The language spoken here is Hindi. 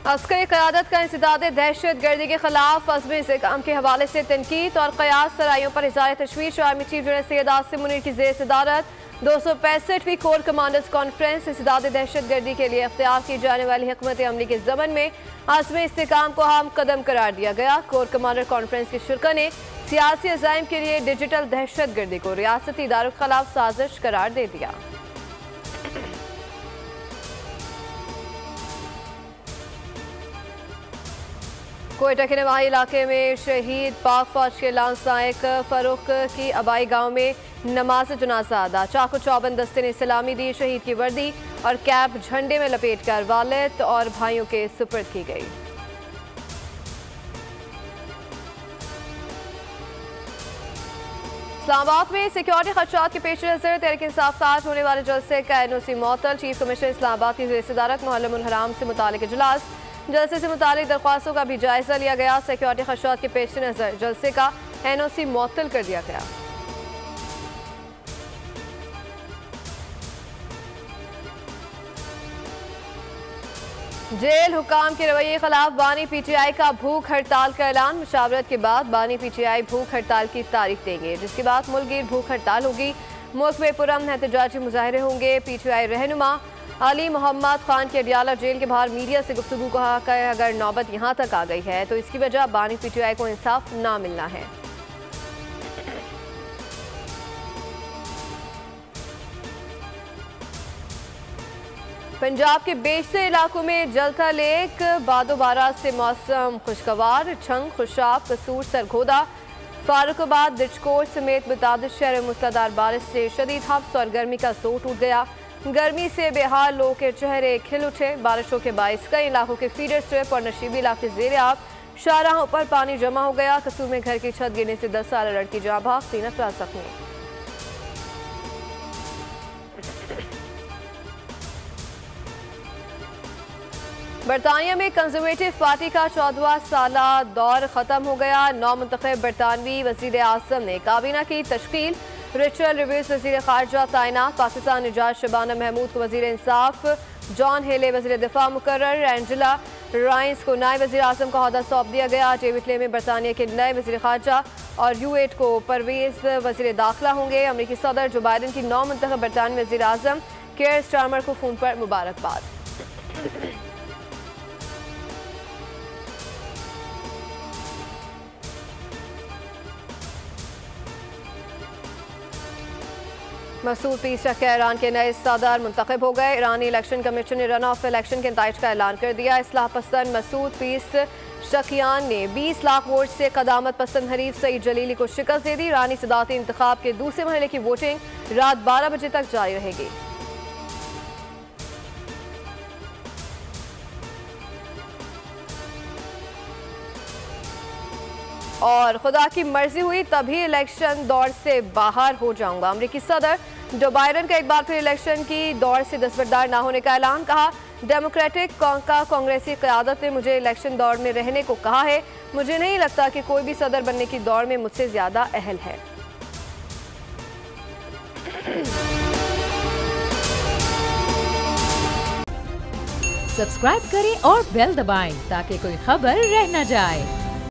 अस्करी क़यादत का इंसदाद दहशत गर्दी के खिलाफ अज़्म इंतकाम के हवाले से तनकीद और क़यास सराइयों पर इज़हार तशवीश। Army chief general Syed Asim Munir की ज़ेर सदारत 265वीं कोर कमांडर्स कॉन्फ्रेंस इंसदाद दहशत गर्दी के लिए इख्तियार की जाने वाली हिकमत अमली के ज़मन में अज़्म इंतकाम को अहम कदम करार दिया गया। कोर कमांडर कॉन्फ्रेंस के शुरा ने सियासी अज़ाइम के लिए डिजिटल दहशत गर्दी को रियासती इदारों के खिलाफ साजिश करार दे दिया। कोयटा के नवाही इलाके में शहीद पाक फौज के लांस नायक फरूख की आबाई गांव में नमाज जनाजा अदा। चाकू चौबंद दस्ते ने सलामी दी। शहीद की वर्दी और कैप झंडे में लपेटकर वालिद और भाइयों के सुपुर्द की गई। इस्लामाबाद में सिक्योरिटी खदशात के पेश नज़र तहरीक इंसाफ का आज होने वाले जलसे का NOC मुअत्तल। चीफ कमिश्नर इस्लामाबाद की सदारत मुहर्रम उल हराम से मुतालिक इजलास। जलसे से मुतालिक दरख्वास्तों का भी जायजा लिया गया। सिक्योरिटी खदशात के पेश नज़र जलसे का NOC मुअत्तल कर दिया गया। जेल हुकाम के रवैये के खिलाफ बानी PTI का भूख हड़ताल का ऐलान। मुशावरत के बाद बानी PTI भूख हड़ताल की तारीख देंगे, जिसके बाद मुल्क गिर भूख हड़ताल होगी। मुल्क में पुरअमन एहतजाजी मुजाहरे होंगे। PTI रहनुमा अली मोहम्मद खान की अडियाला जेल के बाहर मीडिया से गुफ्तगू कहा कि अगर नौबत यहाँ तक आ गई है तो इसकी वजह बानी PTI को इंसाफ ना मिलना है। पंजाब के बेशतर इलाकों में जलता लेक बादोबारा से मौसम खुशगवार। छंग, खुशाब, कसूर, सरगोदा, फारुखाबाद, दिचकोट समेत मुतादिद शहर में मूसलाधार बारिश से शदीद हब्स और गर्मी का जोर टूट गया। गर्मी से बेहाल लोगों के चेहरे खिल उठे। बारिशों के बाइस कई इलाकों के फीडर स्ट्रिप और नशीबी इलाके ज़ेर आब। शाहराहों पर पानी जमा हो गया। कसूर में घर की छत गिरने से 10 साल लड़की जाँ भाग, 3 अफराद जख्मी। बरतानिया में कंजर्वेटिव पार्टी का 14वां साला दौर खत्म हो गया। नौ मुंतखब बरतानवी वजीर आज़म ने काबीना की तश्कील। रिचर्ड रिव्यूज वजीर खारजा तैनात। पाकिस्तान निजात शबाना महमूद को वजीर इंसाफ, जॉन हेले वजीर दिफा मुकर्रर। एंजेला राइंस को नायब वजीर आज़म का ओहदा सौंप दिया गया। डेविड ले में बरतानिया के नए वजीर खारजा और U8 को परवेज वजीर दाखिला होंगे। अमरीकी सदर जो बाइडन की 9 मुंतखब बरतानवी वजीर आज़म केयर स्टारमर को फ़ोन पर मुबारकबाद। मसूद पेशरफ्त ईरान के नए सदर मुंतखब हो गए। ईरानी इलेक्शन कमीशन ने रन ऑफ इलेक्शन के नताइज का ऐलान कर दिया। इस्लाह पसंद मसूद पेशरफ्त ने 20 लाख वोट से क़दामत पसंद हरीफ सईद जलीली को शिकस्त दे दी। ईरानी सदारती इंतखाब के दूसरे मरहले की वोटिंग रात 12 बजे तक जारी रहेगी। और खुदा की मर्जी हुई तभी इलेक्शन दौड़ से बाहर हो जाऊंगा। अमेरिकी सदर जो बाइडन का एक बार फिर इलेक्शन की दौड़ से दस्तबरदार ना होने का ऐलान। कहा, डेमोक्रेटिक का कांग्रेसी क़यादत ने मुझे इलेक्शन दौड़ में रहने को कहा है। मुझे नहीं लगता कि कोई भी सदर बनने की दौड़ में मुझसे ज्यादा अहल है। सब्सक्राइब करें और बेल दबाएं ताकि कोई खबर रह न जाए।